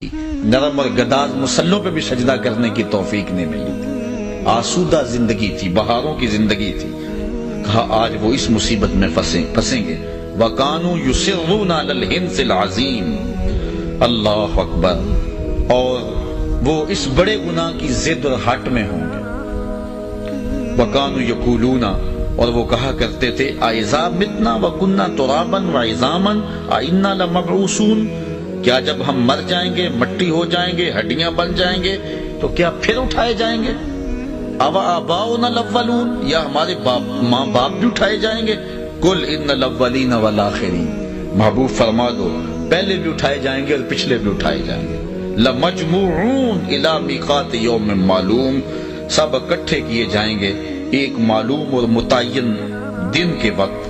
نرم اور گداز مسلوں پہ بھی سجدہ کرنے کی توفیق نہیں ملی تھی، آسودہ زندگی تھی، بہاروں کی زندگی تھی۔ کہا آج وہ اس مصیبت میں پھنسیں گے۔ وَكَانُوا يُصِرُّونَ عَلَى الْحِنْثِ الْعَظِيمِ، اللہ اکبر، اور وہ اس بڑے گناہ کی ضد اور ہٹ میں ہوں گے۔ وَكَانُوا يَقُولُونَ، اور وہ کہا کرتے تھے اَإِذَا مِتْنَا وَكُنَّا تُرَابًا وَعِظَامًا أَإِنَّا لَمَبْعُوثُونَ، کیا جب ہم مر جائیں گے، مٹی ہو جائیں گے، ہڈیاں بن جائیں گے تو کیا پھر اٹھائے جائیں گے؟ أَوَآبَاؤُنَا الْأَوَّلُونَ، یا ہمارے ماں باپ بھی اٹھائے جائیں گے؟ قُلْ إِنَّ الْأَوَّلِينَ وَالْآخِرِينَ، محبوب فرما دو پہلے بھی اٹھائے جائیں گے اور پچھلے بھی اٹھائے جائیں گے۔ لَمَجْمُوعُونَ إِلَىٰ مِيقَاتِ يَوْمٍ مَّعْلُومٍ، سب اکٹھے کیے جائیں گے ایک معلوم اور متعین دن کے وقت۔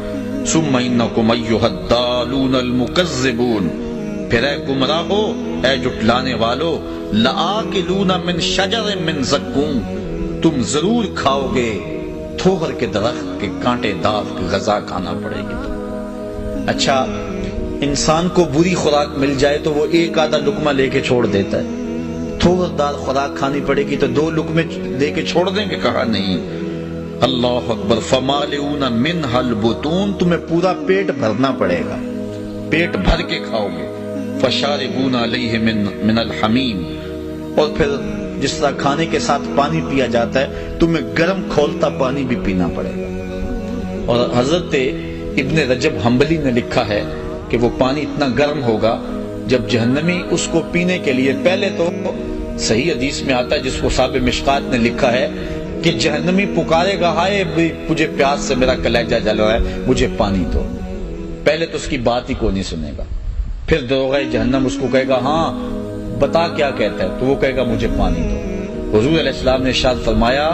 ثُمَّ إِنَّكُمْ أَيُّهَا الضَّالُونَ الْمُكَذِّبُونَ، پھر اے گمراہو، اے جھٹلانے والو، لَآكِلُونَ مِن شَجَرٍ مِّن زَقُّومٍ، تم ضرور کھاؤ گے تھوہر کے درخت کے کانٹے دار غذا کھانا پڑے گی تم۔ اچھا، انسان کو بری خوراک مل جائے تو وہ ایک آدھا لقمہ لے کے چھوڑ دیتا ہے، تھوہر دار خوراک کھانی پڑے گی تو 2 لقمے دے کے چھوڑ دیں گے؟ کہا نہیں۔ اللہ اکبر، فَمَالِئُونَ مِنْهَا الْبُطُونَ، تمہیں پورا پیٹ بھرنا پڑے گا، پیٹ بھر کے کھاؤ گے۔ فَشَارِبُونَ عَلَيْهِ مِنَ الْحَمِيمِ، اور پھر جس طرح کھانے کے ساتھ پانی پیا جاتا ہے تمہیں گرم کھولتا پانی بھی پینا پڑے گا۔ اور حضرت ابن رجب حنبلی نے لکھا ہے کہ وہ پانی اتنا گرم ہوگا جب جہنمی اس کو پینے کے لیے، پہلے تو صحیح حدیث میں آتا ہے جس کو صاحب مشکات نے لکھا ہے کہ جہنمی پکارے گا ہائے مجھے پیاس سے میرا کلیجہ جل رہا ہے، مجھے پانی دو۔ پہلے تو اس کی بات ہی کوئی نہیں سنے گا، پھر دروغہ جہنم اس کو کہے گا ہاں بتا کیا کہتا ہے، تو وہ کہے گا مجھے پانی دو۔ حضور علیہ السلام نے ارشاد فرمایا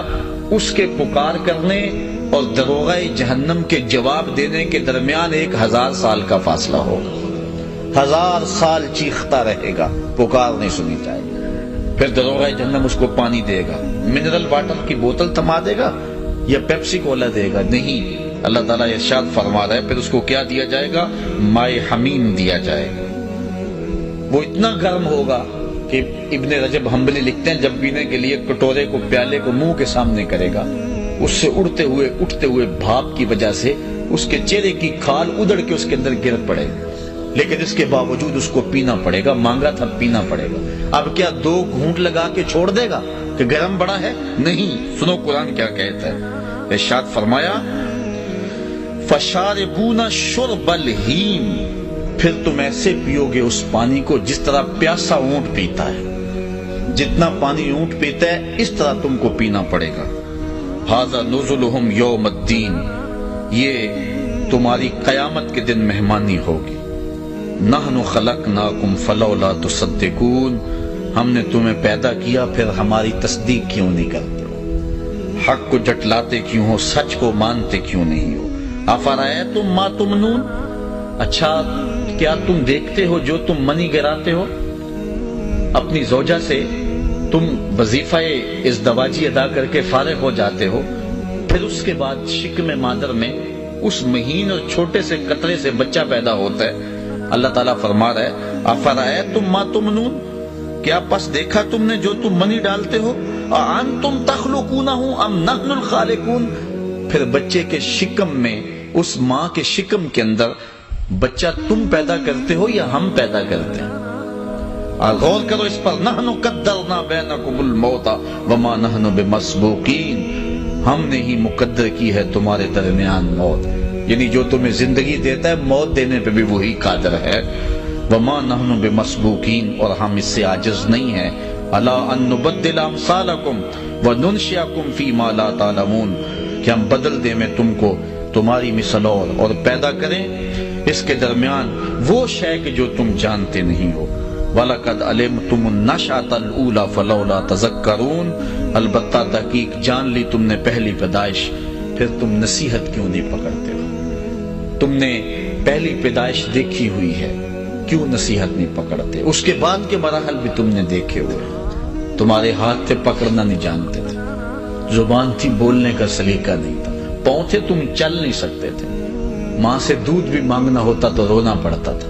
اس کے پکار کرنے اور دروغہ جہنم کے جواب دینے کے درمیان 1000 سال کا فاصلہ ہوگا، 1000 سال چیختا رہے گا، پکار نہیں سنی جائے گی۔ پھر دروغہ جہنم اس کو پانی دے گا، منرل واٹر کی بوتل تھما دے گا یا پیپسی کولا دے گا؟ نہیں، اللہ تعالیٰ ارشاد فرما رہا ہے پھر اس کو کیا دیا جائے گا؟ مائے حمیم دیا جائے گا۔ وہ اتنا گرم ہوگا کہ ابن رجب حنبلی لکھتے ہیں جب پینے کے لیے کٹورے کو، پیالے کو منہ کے سامنے کرے گا، اس سے اٹھتے ہوئے بھاپ کی وجہ سے اس کے چہرے کی کھال ادڑ کے اس کے اندر گر پڑے گا، لیکن اس کے باوجود اس کو پینا پڑے گا، مانگا تھا پینا پڑے گا۔ اب کیا 2 گھونٹ لگا کے چھوڑ دے گا کہ گرم بڑا ہے؟ نہیں، سنو قرآن کیا کہتا ہے، ارشاد فرمایا فَشَارِبُونَ شُرْبَ الْهِيمِ، پھر تم ایسے پیو گے اس پانی کو جس طرح پیاسا اونٹ پیتا ہے، جتنا پانی اونٹ پیتا ہے اس طرح تم کو پینا پڑے گا۔ هَذَا نُزُلُهُمْ يَوْمَ الدِّينِ، یہ تمہاری قیامت کے دن مہمانی ہوگی۔ نَحْنُ خَلَقْنَاكُمْ فَلَوْلَا تُصَدِّقُونَ، ہم نے تمہیں پیدا کیا پھر ہماری تصدیق کیوں نہیں کرتے ہو؟ حق کو جھٹلاتے کیوں ہو؟ سچ کو مانتے کیوں نہیں ہو؟ أَفَرَأَيْتُمْ مَا تُمْنُونَ، اچھا کیا تم دیکھتے ہو جو تم منی گراتے ہو؟ اپنی زوجہ سے تم وظیفہ ازدواجی ادا کر کے فارغ ہو جاتے ہو، پھر اس کے بعد شکم مادر میں اس مہین اور چھوٹے سے قطرے سے بچہ پیدا ہوتا ہے۔ اللہ تعالیٰ فرما رہا ہے أَفَرَأَيْتُمْ مَا تُمْنُونَ، کیا پس دیکھا تم نے جو تم منی ڈالتے ہو؟ أَأَنْتُمْ تَخْلُقُونَهُ أَمْ نَحْنُ الْخَالِقُونَ، پھر بچے کے شکم میں، اس ماں کے شکم کے اندر بچہ تم پیدا کرتے ہو یا ہم پیدا کرتے ہیں؟ غور کرو اس پر۔ نحن قدرنا بینکم الموت وما نحن بمسبوقین، ہم نے ہی مقدر کی ہے تمہارے درمیان موت، یعنی جو تمہیں زندگی دیتا ہے موت دینے پہ بھی وہی قادر ہے۔ وما نحن بمسبوقین، اور ہم اس سے عاجز نہیں ہیں۔ الا ان نبدل امثالکم وننشئکم فیما لا تعلمون، کہ ہم بدل دیں میں تم کو تمہاری مثل اور پیدا کریں اس کے درمیان وہ شے کہ جو تم جانتے نہیں ہو۔ وَلَقَدْ عَلِمْتُمُ النَّشْأَةَ الْأُولَىٰ فَلَوْلَا تَذَكَّرُونَ، البتہ تحقیق جان لی تم نے پہلی پیدائش، پھر تم نصیحت کیوں نہیں پکڑتے ہو؟ تم نے پہلی پیدائش دیکھی ہوئی ہے، کیوں نصیحت نہیں پکڑتے؟ اس کے بعد کے مراحل بھی تم نے دیکھے ہوئے، تمہارے ہاتھ تھے پکڑنا نہیں جانتے تھے، زبان تھی بولنے کا سلیقہ نہیں تھا، پاؤں تھے تم چل نہیں سکتے تھے، ماں سے دودھ بھی مانگنا ہوتا تو رونا پڑتا تھا،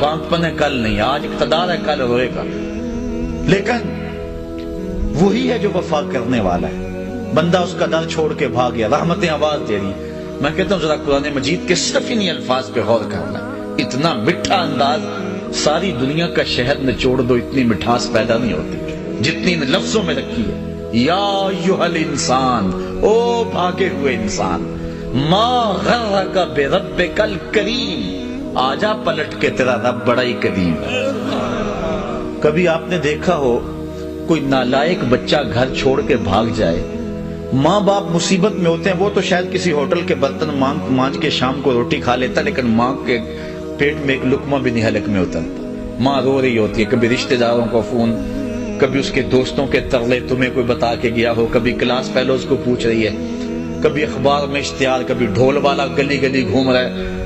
باندپن ہے کل نہیں، آج اقتدار ہے کل روئے گا، لیکن وہی ہے جو وفا کرنے والا ہے۔ بندہ اس کا در چھوڑ کے بھاگ گیا، رحمتیں آواز دے رہی۔ میں کہتا ہوں ذرا قرآن مجید کے صرف انہی الفاظ پہ غور کرنا، اتنا میٹھا انداز، ساری دنیا کا شہد نچوڑ دو اتنی مٹھاس پیدا نہیں ہوتی جتنی ان لفظوں میں رکھی ہے۔ یا ایھا الانسان، او بھاگے ہوئے انسان، ما غرک بربک الکریم، آجا پلٹ کے تیرا رب بڑا ہی کریم ہے۔ کبھی آپ نے دیکھا ہو کوئی نالائق بچہ گھر چھوڑ کے بھاگ جائے، ماں باپ مصیبت میں ہوتے ہیں، وہ تو شاید کسی ہوٹل کے برتن مانج کے شام کو روٹی کھا لیتا، لیکن ماں کے پیٹ میں ایک لقمہ بھی نہیں حلق میں اترتا، ماں رو رہی ہوتی ہے، کبھی رشتہ داروں کو فون، کبھی اس کے دوستوں کے ترلے تمہیں کوئی بتا کے گیا ہو، کبھی کلاس فیلوز کو پوچھ رہی ہے، کبھی اخبار میں اشتہار، کبھی ڈھول والا گلی گلی گھوم رہا ہے۔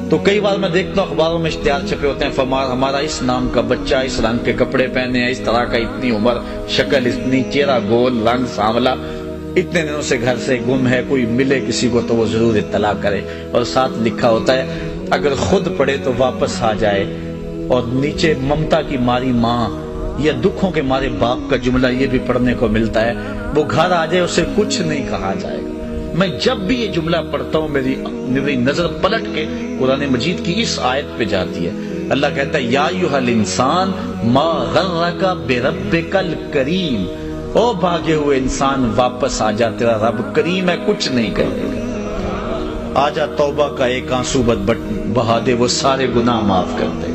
تو کئی بار میں دیکھتا ہوں اخباروں میں اشتہار چھپے ہوتے ہیں، ہمارا اس نام کا بچہ، اس رنگ کے کپڑے پہنے ہیں، اس طرح کا، اتنی عمر، شکل اتنی، چہرہ گول، رنگ سانولا، اتنے دنوں سے گھر سے گم ہے، کوئی ملے کسی کو تو وہ ضرور اطلاع کرے، اور ساتھ لکھا ہوتا ہے اگر خود پڑھے تو واپس آ جائے، اور نیچے ممتا کی ماری ماں یا دکھوں کے مارے باپ کا جملہ یہ بھی پڑھنے کو ملتا ہے، وہ گھر آ جائے اسے کچھ نہیں کہا جائے گا۔ میں جب بھی یہ جملہ پڑھتا ہوں میری نظر پلٹ کے قرآن مجید کی اس آیت پہ جاتی ہے۔ اللہ کہتا ہے یا ایھا الانسان ما غرک بربک الکریم، او بھاگے ہوئے انسان واپس آ جا، تیرا رب کریم ہے، کچھ نہیں کرے گا۔ آجا توبہ کا ایک آنسو بہا دے، وہ سارے گناہ معاف کر دے۔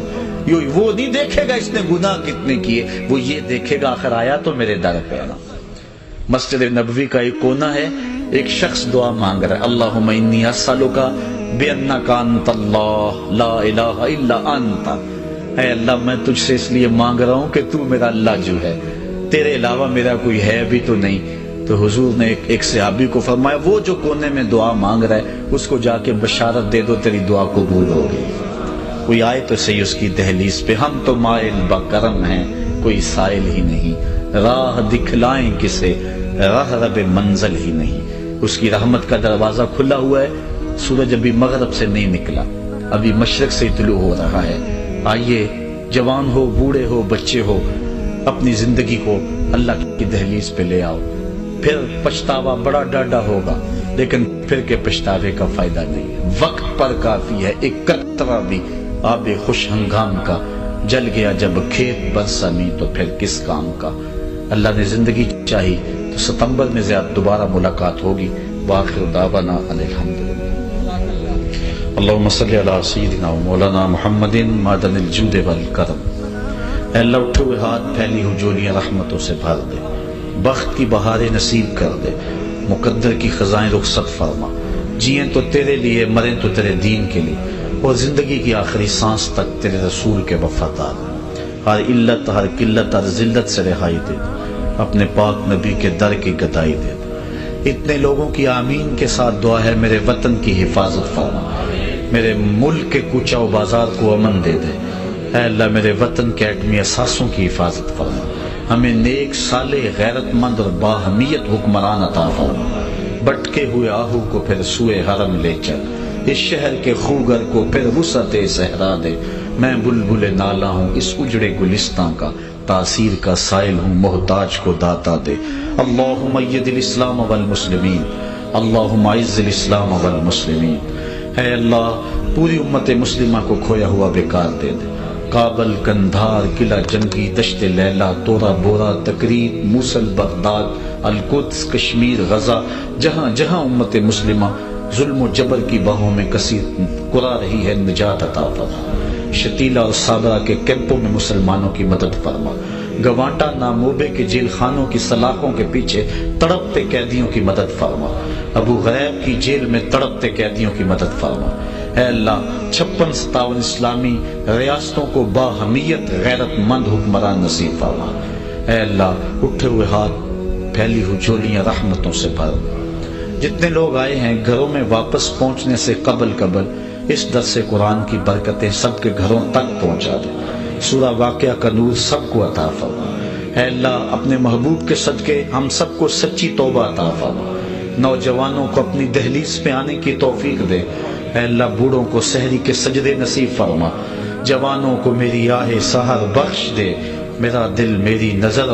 وہ نہیں دیکھے گا اس نے گناہ کتنے کیے، وہ یہ دیکھے گا آخر آیا تو میرے در پہ آنا۔ مسجد نبوی کا ایک کونا ہے، ایک شخص دعا مانگ رہا ہے، اللہم انی اسألک بانک انت اللہ لا الہ الا انت، اے اللہ میں تجھ سے اس لیے مانگ رہا ہوں کہ تو میرا اللہ جو ہے، تیرے علاوہ میرا کوئی ہے بھی تو نہیں۔ تو حضور نے ایک صحابی کو فرمایا وہ جو کونے میں دعا مانگ رہا ہے اس کو جا کے بشارت دے دو تیری دعا قبول ہوگی۔ کوئی آئے تو صحیح اس کی دہلیز پہ، ہم تو مائل بکرم ہیں کوئی سائل ہی نہیں، راہ دکھلائیں کسے راہ رب منزل ہی نہیں۔ اس کی رحمت کا دروازہ کھلا ہوا ہے، سورج ابھی مغرب سے نہیں نکلا، ابھی مشرق سے طلوع ہو رہا ہے۔ آئیے جوان ہو، بوڑھے ہو، بچے ہو، اپنی زندگی کو اللہ کی دہلیز پہ لے آؤ۔ پھر پچھتاوا بڑا ڈاڈا ہوگا، لیکن پھر کے پچھتاوے کا فائدہ نہیں، وقت پر کافی ہے۔ ایک قطرہ بھی آب خوش ہنگام کا جل گیا جب کھیت برسمی تو پھر کس کام کا۔ اللہ نے زندگی چاہی تو ستمبر میں زیادہ دوبارہ ملاقات ہوگی۔ وآخر دعوانا الحمدللہ۔ اللہم صلی علی سیدنا و مولانا محمد معدن الجود والکرم۔ اے اللہ اٹھے ہوئے ہاتھ، پھیلی ہوئی جولیاں رحمتوں سے بھر دے، بخت کی بہاریں نصیب کر دے، مقدر کی خزائیں رخصت فرما، جئیں تو تیرے لیے، مریں تو تیرے دین کے لیے، اور زندگی کی آخری سانس تک تیرے رسول کے وفادار۔ ہر علت، ہر قلت، ہر ذلت سے رہائی دے، اپنے پاک نبی کے در کی گدائی دے۔ اتنے لوگوں کی آمین کے ساتھ دعا ہے میرے وطن کی حفاظت فرما، میرے ملک کے کوچہ و بازار کو امن دے دے۔ اے اللہ میرے وطن کے ایٹمی اثاثوں کی حفاظت فرما، ہمیں نیک، صالح، غیرت مند اور باہمیت حکمران عطا فرما۔ بٹکے ہوئے آہو کو پھر سوئے حرم لے چل، اس شہر کے خوگر کو پھر وسعت صحرا دے۔ میں بلبل نالا ہوں اس اجڑے گلستان کا، تاثیر کا سائل ہوں محتاج کو داتا دے۔ اللہم اید الاسلام والمسلمین، اللہم اعز الاسلام والمسلمین۔ اے اللہ پوری امت مسلمہ کو کھویا ہوا بیکار دے دے۔ کابل، کندھار، قلعہ جنگی، دشت لیلہ، تورا بورا، تقریب، موصل، بغداد، القدس، کشمیر، غزہ، جہاں جہاں امت مسلمہ ظلم و جبر کی باہوں میں کثیر کرا رہی ہے، نجات عطا فرما۔ شتیلہ اور صابرہ کے کیمپوں میں مسلمانوں کی مدد فرما۔ گوانٹا ناموبے کے جیل خانوں کی سلاخوں کے پیچھے تڑپتے قیدیوں کی مدد فرما۔ ابو غریب کی جیل میں تڑپتے قیدیوں کی مدد فرما۔ اے اللہ 56-57 اسلامی ریاستوں کو باہمیت غیرت مند حکمران نصیب فرما۔ اے اللہ اٹھے ہوئے ہاتھ، پھیلی ہوئی جولیاں رحمتوں سے بھر۔ جتنے لوگ آئے ہیں گھروں میں واپس پہنچنے سے قبل اس درس قرآن کی برکتیں سب کے گھروں تک پہنچا دے۔ سورہ واقعہ کا نور سب کو عطا فرما۔ اے اللہ اپنے محبوب کے صدقے ہم سب کو سچی توبہ عطا فرما۔ نوجوانوں کو اپنی دہلیز پہ آنے کی توفیق دے۔ اے اللہ بوڑھوں کو سحری کے سجدے نصیب فرما۔ جوانوں کو میری آہ سحر بخش دے، میرا دل میری نظر